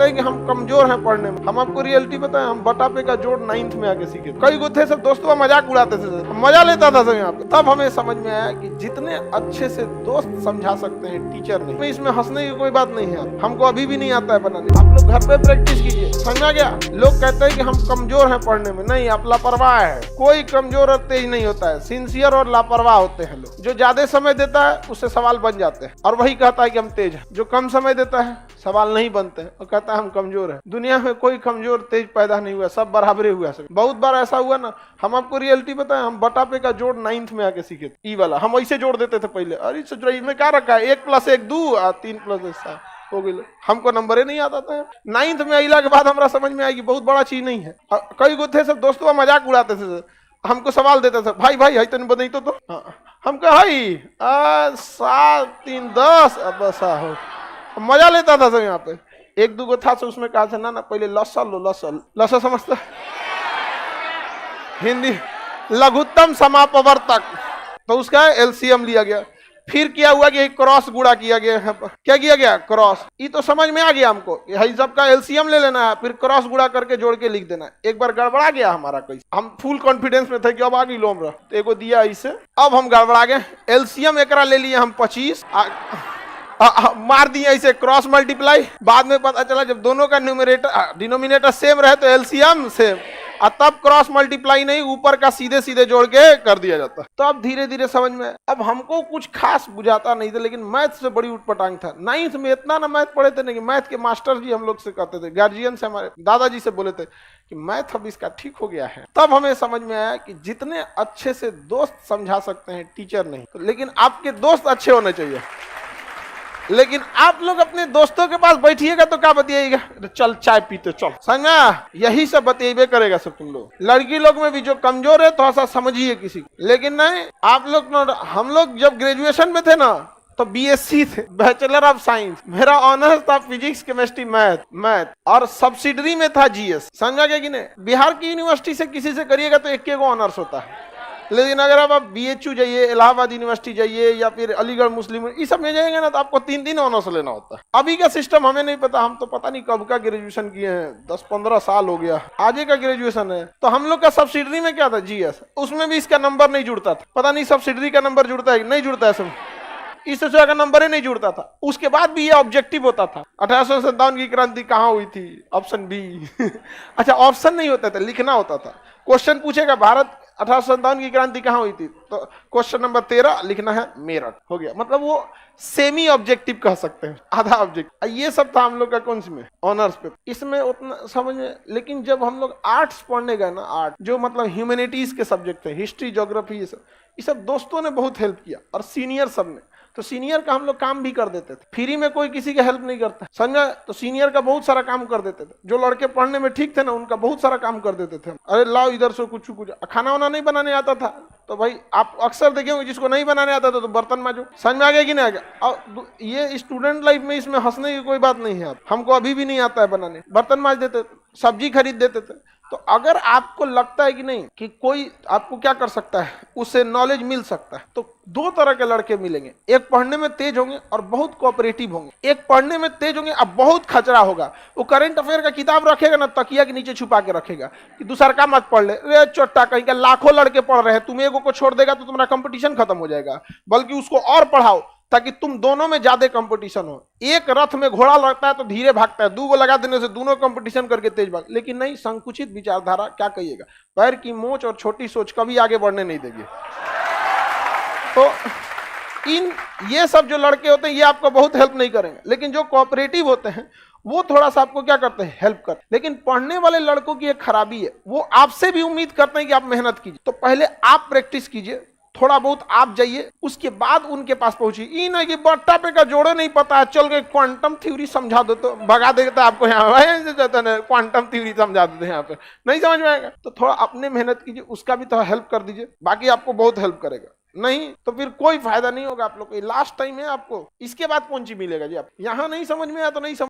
कहते हैं कि हम कमजोर हैं पढ़ने में। हम आपको रियलिटी बताएं, हम बटा पे का जोड़ 9th में आके सीखे। कई गो थे सब दोस्तों मजाक उड़ाते थे, मजा लेता था सब यहाँ पे। तब हमें समझ में आया कि जितने अच्छे से दोस्त समझा सकते हैं टीचर नहीं। इसमें हंसने की कोई बात नहीं है, हमको अभी भी नहीं आता है बनाने। आप लोग घर पे प्रैक्टिस कीजिए, समझ आ गया। लोग कहते हैं कि हम कमजोर हैं पढ़ने में, नहीं, आप लापरवाह है। कोई कमजोर और तेज नहीं होता है, सिंसियर और लापरवाह होते हैं लोग। जो ज्यादा समय देता है उससे सवाल बन जाते हैं, और वही कहता है कि हम तेज हैं। जो कम समय देता है सवाल नहीं बनते हैं और कहता है हम कमजोर हैं। दुनिया में कोई कमजोर तेज पैदा नहीं हुआ, सब बराबरे हुआ। सब बहुत बार ऐसा हुआ ना, हम आपको रियलिटी बताएं, हम बटा पे का जोड़ 9th में आके सीखे थे। ई वाला हम ऐसे जोड़ देते थे पहले। अरे सोच रही इसमें क्या रखा है, 1 + 1 2 और 3 + 1 7 हो गई। हमको नंबर ही नहीं आता था। 9th में अला के बाद हमारा समझ में आएगी बहुत बड़ा चीज नहीं है। कई गो थे सब दोस्तों मजाक उड़ाते थे, हमको सवाल देता था, भाई भाई है तन बदई तो हम कहे 7 3 10 अब ऐसा हो। मजा लेता था सब यहाँ पे। 1 2 था, उसमें कहा था ना पहले लसा लो, लसा समझता हिंदी लघुत्तम समापवर्तक, तो उसका एलसीएम लिया गया। फिर क्या हुआ कि क्रॉस गुणा किया गया। क्या किया गया? क्रॉस। ये तो समझ में आ गया हमको, ये सब का एलसीएम ले लेना है, फिर क्रॉस गुणा करके जोड़ के लिख देना है। एक बार गड़बड़ा गया हमारा कैसे, हम फुल कॉन्फिडेंस में थे कि अब आगे लोम रहा, तो एगो दिया इसे, अब हम गड़बड़ा गए। एलसीएम एकरा ले लिए हम 25, मार दिया इसे क्रॉस मल्टीप्लाई। बाद में पता चला जब दोनों का न्यूमरेटर डिनोमिनेटर सेम रहे तो एलसीएम सेम, और तब क्रॉस मल्टीप्लाई नहीं, ऊपर का सीधे सीधे जोड़ के कर दिया जाता। तो अब धीरे धीरे समझ में। अब हमको कुछ खास बुझाता नहीं था, लेकिन मैथ से बड़ी उटपटांग था। 9th में इतना ना मैथ पढ़े थे, नहीं मैथ के मास्टर जी हम लोग से कहते थे, गार्जियन से, हमारे दादाजी से बोले थे कि मैथ अब इसका ठीक हो गया है। तब हमें समझ में आया कि जितने अच्छे से दोस्त समझा सकते हैं टीचर नहीं, लेकिन आपके दोस्त अच्छे होने चाहिए। लेकिन आप लोग अपने दोस्तों के पास बैठिएगा तो क्या बतियाएगा, चल चाय पीते चल, समझा, यही सब बतियाबे करेगा सब तुम लोग। लड़की लोग में भी जो कमजोर है थोड़ा सा समझिए किसी को, लेकिन नहीं आप लोग। हम लोग जब ग्रेजुएशन में थे ना तो बीएससी थे, बैचलर ऑफ साइंस। मेरा ऑनर्स था फिजिक्स केमिस्ट्री मैथ, और सब्सिडरी में था जीएस, समझा गया कि नहीं। बिहार की यूनिवर्सिटी से किसी से करिएगा तो एक ऑनर्स होता है, लेकिन अगर आप बीएचयू जाइए, इलाहाबाद यूनिवर्सिटी जाइए, या फिर अलीगढ़ मुस्लिम, इस सब में जाएंगे ना तो आपको 3 ऑनर्स लेना होता है। अभी का सिस्टम हमें नहीं पता, हम तो पता नहीं कब का ग्रेजुएशन किए हैं, 10-15 साल हो गया, आगे का ग्रेजुएशन है। तो हम लोग का सब्सिडरी में क्या था, जीएस, उसमें भी इसका नंबर नहीं जुड़ता था। पता नहीं सब्सिडरी का नंबर जुड़ता है नहीं जुड़ता है, सब इस तरह का नंबर ही नहीं जुड़ता था। उसके बाद भी ये ऑब्जेक्टिव होता था, 1857 की क्रांति कहाँ हुई थी, ऑप्शन बी अच्छा ऑप्शन नहीं होता था, लिखना होता था। क्वेश्चन पूछेगा भारत 1857 की क्रांति कहाँ हुई थी, तो क्वेश्चन नंबर 13 लिखना है मेरठ, हो गया। मतलब वो सेमी ऑब्जेक्टिव कह सकते हैं, आधा ऑब्जेक्टिव। ये सब था हम लोग का कौन सी में, ऑनर्स पे। इसमें उतना समझ में। लेकिन जब हम लोग आर्ट्स पढ़ने गए ना, आर्ट जो मतलब ह्यूमैनिटीज के सब्जेक्ट थे, हिस्ट्री, ज्योग्राफी, ये सब दोस्तों ने बहुत हेल्प किया, और सीनियर सब ने। तो सीनियर का हम लोग काम भी कर देते थे, फ्री में कोई किसी का हेल्प नहीं करता, समझा। तो सीनियर का बहुत सारा काम कर देते थे। जो लड़के पढ़ने में ठीक थे ना, उनका बहुत सारा काम कर देते थे। अरे लाओ इधर से कुछ। खाना वाना नहीं बनाने आता था तो भाई आप अक्सर देखेंगे जिसको नहीं बनाने आता था तो बर्तन मांजो, समझ में आ गया कि नहीं आ गया। और ये स्टूडेंट लाइफ में इसमें हंसने की कोई बात नहीं है। हमको अभी भी नहीं आता है बनाने, बर्तन मांज देते थे, सब्जी खरीद देते थे। तो अगर आपको लगता है कि नहीं कि कोई आपको क्या कर सकता है, उससे नॉलेज मिल सकता है, तो 2 तरह के लड़के मिलेंगे। एक पढ़ने में तेज होंगे और बहुत कोऑपरेटिव होंगे। एक पढ़ने में तेज होंगे और बहुत खचरा होगा। वो करंट अफेयर का किताब रखेगा ना, तकिया के नीचे छुपा के रखेगा कि दूसरा का मत पढ़ ले, रे चोट्टा कहीं का। लाखों लड़के पढ़ रहे हैं, तुम एगो को छोड़ देगा तो तुम्हारा कंपटीशन खत्म हो जाएगा। बल्कि उसको और पढ़ाओ ताकि तुम दोनों में ज्यादा कंपटीशन हो। एक रथ में घोड़ा लगता है तो धीरे भागता है, 2 गो लगा देने से दोनों कंपटीशन करके तेज भाग। लेकिन नहीं, संकुचित विचारधारा क्या कहिएगा, पैर की मोच और छोटी सोच कभी आगे बढ़ने नहीं देगी। तो ये सब जो लड़के होते हैं ये आपको बहुत हेल्प नहीं करेंगे, लेकिन जो कोऑपरेटिव होते हैं वो थोड़ा सा आपको क्या करते हैं, हेल्प करते हैं। लेकिन पढ़ने वाले लड़कों की एक खराबी है, वो आपसे भी उम्मीद करते हैं कि आप मेहनत कीजिए। तो पहले आप प्रैक्टिस कीजिए, थोड़ा बहुत आप जाइए, उसके बाद उनके पास पहुंचिए। ये नहीं कि बट्टा पे का जोड़े नहीं पता है, चल के क्वांटम थ्योरी समझा दो तो भगा देता आपको। यहाँ क्वांटम थ्योरी समझा देते हैं, यहाँ पे नहीं समझ में आएगा। तो थोड़ा अपने मेहनत कीजिए, उसका भी थोड़ा हेल्प कर दीजिए, बाकी आपको बहुत हेल्प करेगा। नहीं तो फिर कोई फायदा नहीं होगा आप लोग को। लास्ट टाइम है आपको, इसके बाद कौन सी मिलेगा जी। आप यहाँ नहीं समझ में आया तो नहीं समझ